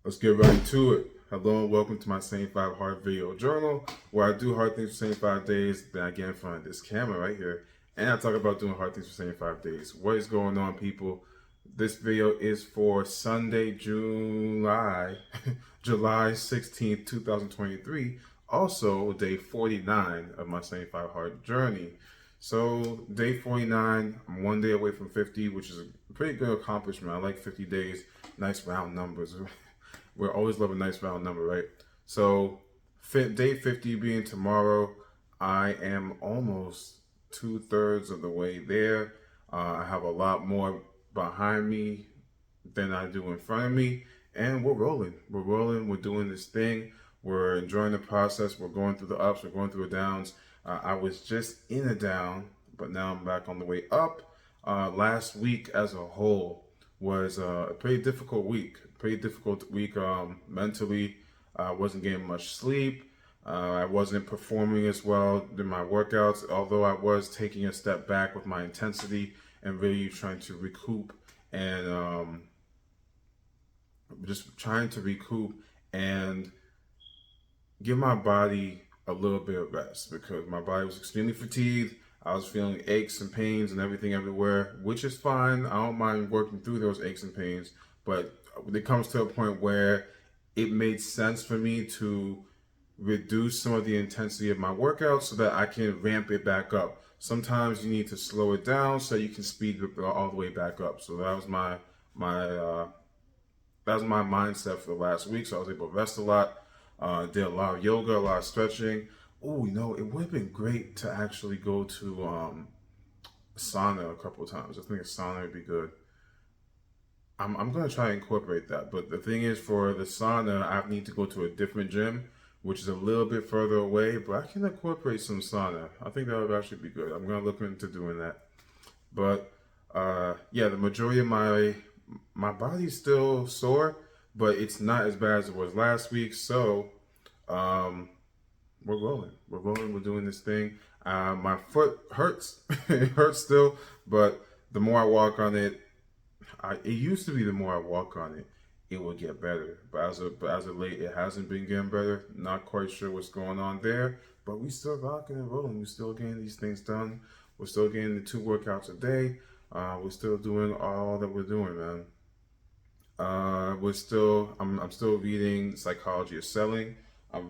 Let's get right to it. Hello and welcome to my 75 Hard Video Journal, where I do hard things for 75 days, then I get in front of this camera right here, and I talk about doing hard things for 75 days. What is going on, people? This video is for Sunday, July 16th, 2023. Also, day 49 of my 75 Hard journey. So, day 49, I'm one day away from 50, which is a pretty good accomplishment. I like 50 days, nice round numbers. We're always love a nice round number, right? So, day 50 being tomorrow, I am almost 2/3 of the way there. I have a lot more behind me than I do in front of me, and we're rolling. We're rolling. We're doing this thing. We're enjoying the process. We're going through the ups. We're going through the downs. I was just in a down, but now I'm back on the way up. Last week, as a whole, was a pretty difficult week. Mentally. I wasn't getting much sleep. I wasn't performing as well in my workouts, although I was taking a step back with my intensity and really trying to recoup and and give my body a little bit of rest because my body was extremely fatigued. I was feeling aches and pains and everything everywhere, which is fine. I don't mind working through those aches and pains, but it comes to a point where it made sense for me to reduce some of the intensity of my workout so that I can ramp it back up. Sometimes you need to slow it down so you can speed it all the way back up. So that was my mindset for the last week. So I was able to rest a lot, did a lot of yoga, a lot of stretching. Oh, it would have been great to actually go to sauna a couple of times. I think a sauna would be good. I'm gonna try and incorporate that, but the thing is, for the sauna, I need to go to a different gym, which is a little bit further away. But I can incorporate some sauna. I think that would actually be good. I'm gonna look into doing that. But yeah, the majority of my body's still sore, but it's not as bad as it was last week. So um, we're rolling. We're rolling. We're doing this thing. My foot hurts. It hurts still, but the more I walk on it, it used to be the more I walk on it, it would get better. But as of late, it hasn't been getting better. Not quite sure what's going on there, but we still rocking and rolling. We're still getting these things done. We're still getting the 2 workouts a day. We're still doing all that we're doing, man. I'm still reading Psychology of Selling. I'm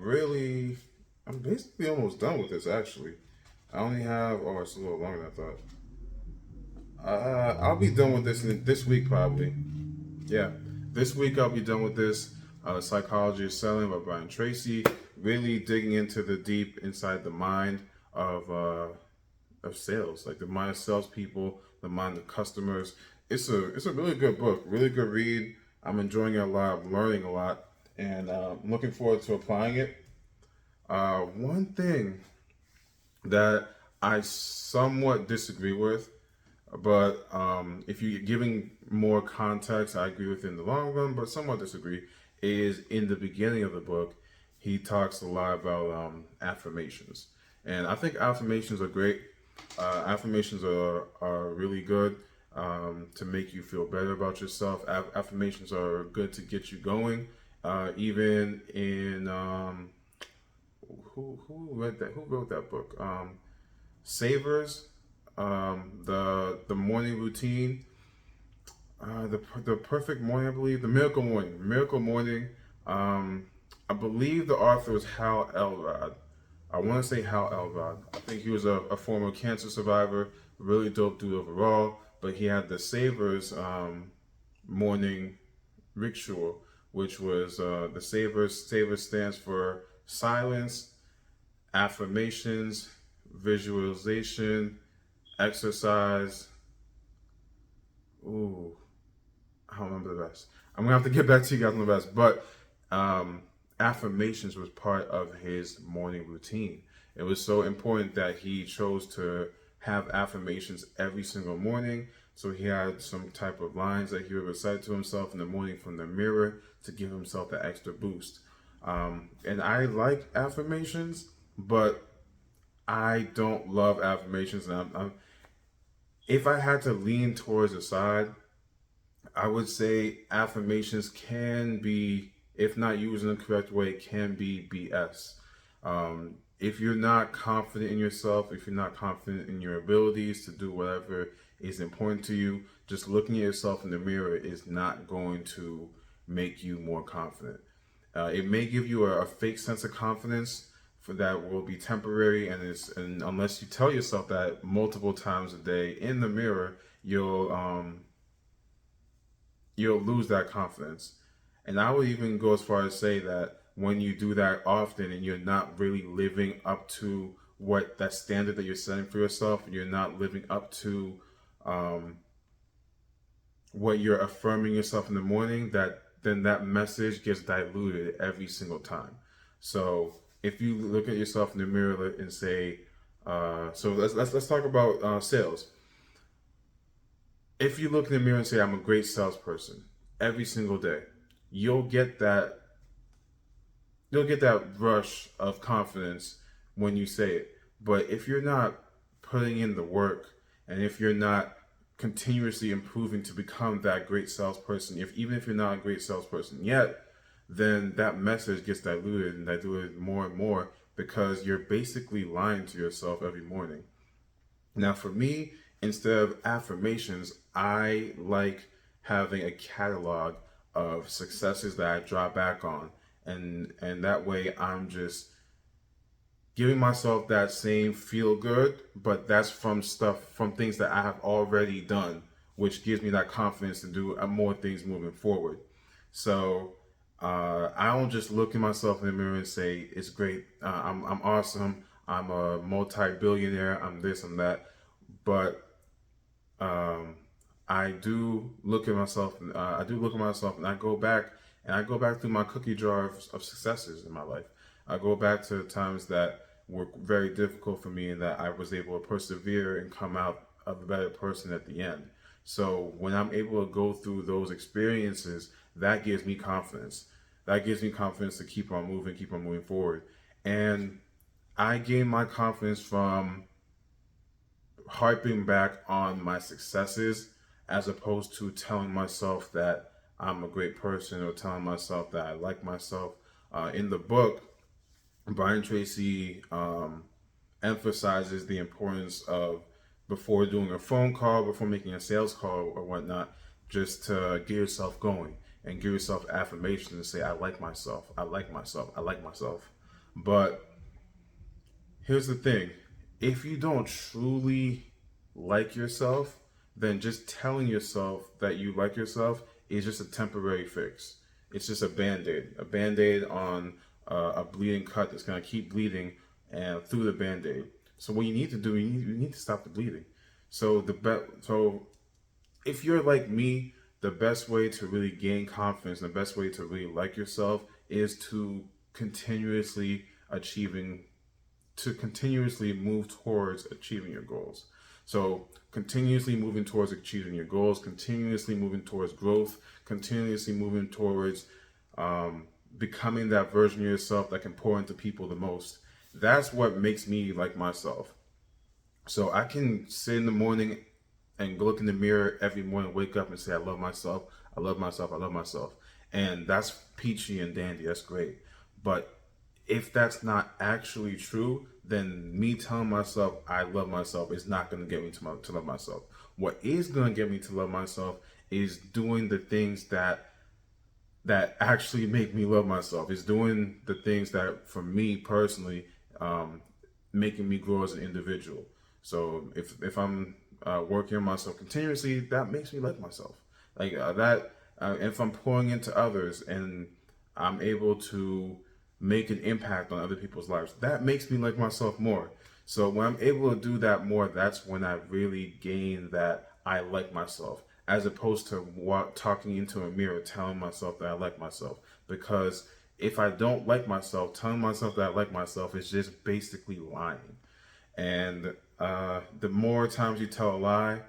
basically almost done with this actually. I only have, oh, it's a little longer than I thought. I'll be done with this week probably. Yeah, this week I'll be done with this. Psychology of Selling by Brian Tracy. Really digging into the deep inside the mind of sales, like the mind of salespeople, the mind of customers. It's a really good book, really good read. I'm enjoying it a lot. I'm learning a lot, and I'm looking forward to applying it. One thing that I somewhat disagree with, but if you're giving more context, I agree with it in the long run, but somewhat disagree, is in the beginning of the book, he talks a lot about affirmations. And I think affirmations are great. Affirmations are really good to make you feel better about yourself. Affirmations are good to get you going. Even in who read that? Who wrote that book? Savers, the morning routine, the perfect morning, I believe, the miracle morning. I believe the author was Hal Elrod. I want to say Hal Elrod. I think he was a former cancer survivor, really dope dude overall. But he had the Savers morning ritual, which was the Savers. Savers stands for silence, affirmations, visualization, exercise. Ooh, I don't remember the rest. I'm gonna have to get back to you guys on the rest. But affirmations was part of his morning routine. It was so important that he chose to have affirmations every single morning. So he had some type of lines that he would recite to himself in the morning from the mirror to give himself that extra boost. And I like affirmations, but I don't love affirmations. And if I had to lean towards a side, I would say affirmations can be if not used in the correct way, can be BS. If you're not confident in yourself, if you're not confident in your abilities to do whatever is important to you, just looking at yourself in the mirror is not going to make you more confident. It may give you a fake sense of confidence for that will be temporary, and unless you tell yourself that multiple times a day in the mirror, you'll lose that confidence. And I would even go as far as say that when you do that often and you're not really living up to what that standard that you're setting for yourself, you're not living up to um, what you're affirming yourself in the morning, that then that message gets diluted every single time. So if you look at yourself in the mirror and say, so let's talk about sales. If you look in the mirror and say, I'm a great salesperson every single day, you'll get that you'll get that rush of confidence when you say it. But if you're not putting in the work, and if you're not continuously improving to become that great salesperson, even if you're not a great salesperson yet, then that message gets diluted and diluted more and more because you're basically lying to yourself every morning. Now, for me, instead of affirmations, I like having a catalog of successes that I draw back on, and that way I'm just giving myself that same feel good, but that's from things that I have already done, which gives me that confidence to do more things moving forward. So I don't just look at myself in the mirror and say it's great, I'm awesome, I'm a multi-billionaire, I'm this, I'm that, but um, I do look at myself. I do look at myself, and I go back through my cookie jar of successes in my life. I go back to times that were very difficult for me, and that I was able to persevere and come out a better person at the end. So when I'm able to go through those experiences, that gives me confidence. That gives me confidence to keep on moving forward. And I gain my confidence from harping back on my successes as opposed to telling myself that I'm a great person or telling myself that I like myself. In the book, Brian Tracy emphasizes the importance of before doing a phone call, before making a sales call or whatnot, just to get yourself going and give yourself affirmation and say, I like myself, I like myself, I like myself. But here's the thing, if you don't truly like yourself, then just telling yourself that you like yourself is just a temporary fix. It's just a band aid on a bleeding cut that's going to keep bleeding and through the band aid. So what you need to do, you need to stop the bleeding. So if you're like me, the best way to really gain confidence, the best way to really like yourself is to achieving continuously move towards achieving your goals. So continuously moving towards achieving your goals, continuously moving towards growth, continuously moving towards becoming that version of yourself that can pour into people the most. That's what makes me like myself. So I can sit in the morning and look in the mirror every morning, wake up and say, I love myself, I love myself, I love myself. And that's peachy and dandy, that's great. But if that's not actually true, then me telling myself I love myself is not going to get me to love myself. What is going to get me to love myself is doing the things that actually make me love myself. Is doing the things that, for me personally, making me grow as an individual. So if I'm working on myself continuously, that makes me like myself. Like if I'm pouring into others and I'm able to make an impact on other people's lives, that makes me like myself more. So when I'm able to do that more, that's when I really gain that I like myself, as opposed to talking into a mirror telling myself that I like myself. Because if I don't like myself, telling myself that I like myself is just basically lying. And the more times you tell a lie,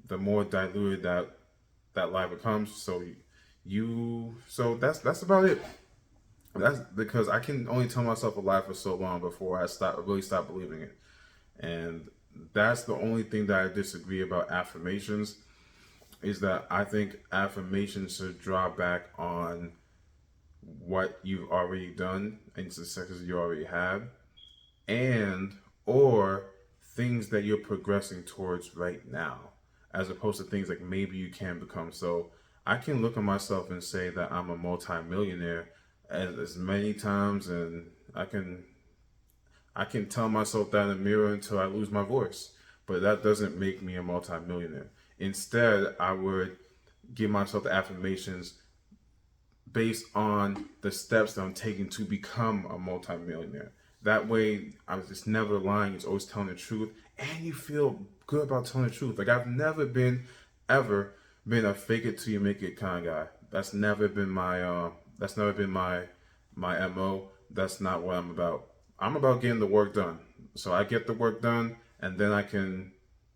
the more diluted that lie becomes. So that's about it. That's because I can only tell myself a lie for so long before I really stop believing it. And that's the only thing that I disagree about affirmations, is that I think affirmations should draw back on what you've already done and successes you already have, and or things that you're progressing towards right now, as opposed to things like maybe you can become. So I can look at myself and say that I'm a multimillionaire as many times, and I can tell myself that in the mirror until I lose my voice, but that doesn't make me a multimillionaire. Instead, I would give myself the affirmations based on the steps that I'm taking to become a multimillionaire. That way, I'm just never lying. It's always telling the truth, and you feel good about telling the truth. Like I've never been, ever been a fake it till you make it kind of guy. That's never been my. That's never been my mo. That's not what I'm about. I'm about getting the work done. So I get the work done, and then I can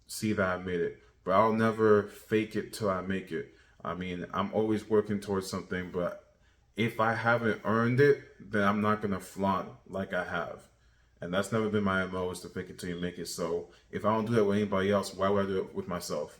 see that I made it. But I'll never fake it till I make it. I mean, I'm always working towards something, but if I haven't earned it, then I'm not gonna flaunt like I have. And that's never been my MO, is to fake it till you make it. So if I don't do that with anybody else, why would I do it with myself?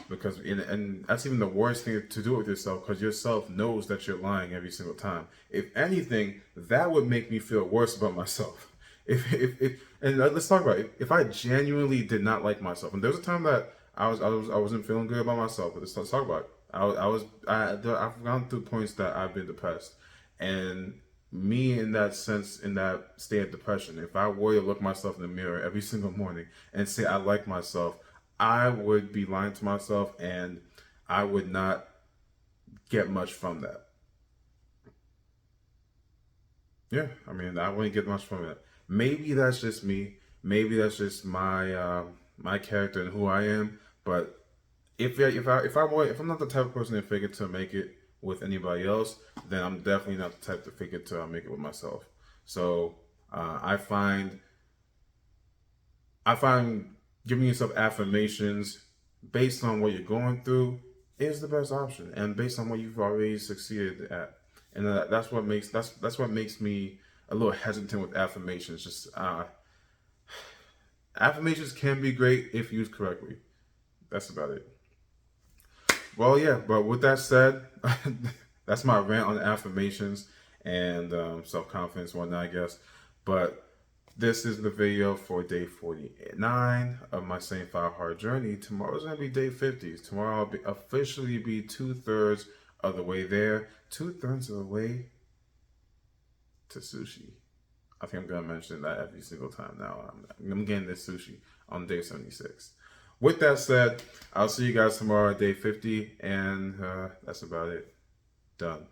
Because and that's even the worst thing to do with yourself, because yourself knows that you're lying every single time. If anything, that would make me feel worse about myself. If and let's talk about it. If I genuinely did not like myself, and there was a time that I wasn't feeling good about myself, but let's talk about it. I've gone through points that I've been depressed, and me in that sense, in that state of depression, if I were to look myself in the mirror every single morning and say I like myself, I would be lying to myself, and I would not get much from that. Yeah, I mean, I wouldn't get much from it. Maybe that's just me. Maybe that's just my character and who I am. But if I'm not the type of person to fake it to make it with anybody else, then I'm definitely not the type to fake it to make it with myself. So I find giving yourself affirmations based on what you're going through is the best option, and based on what you've already succeeded at. And that's what makes me a little hesitant with affirmations. Just affirmations can be great if used correctly. That's about it. Well, yeah, but with that said, that's my rant on affirmations and self confidence, whatnot, I guess. But this is the video for day 49 of my St. Five Hard journey. Tomorrow's gonna be day 50. Tomorrow I'll officially be 2/3 of the way there, 2/3 of the way to sushi. I think I'm gonna mention that every single time now. I'm getting this sushi on day 76. With that said, I'll see you guys tomorrow at day 50, and that's about it. Done.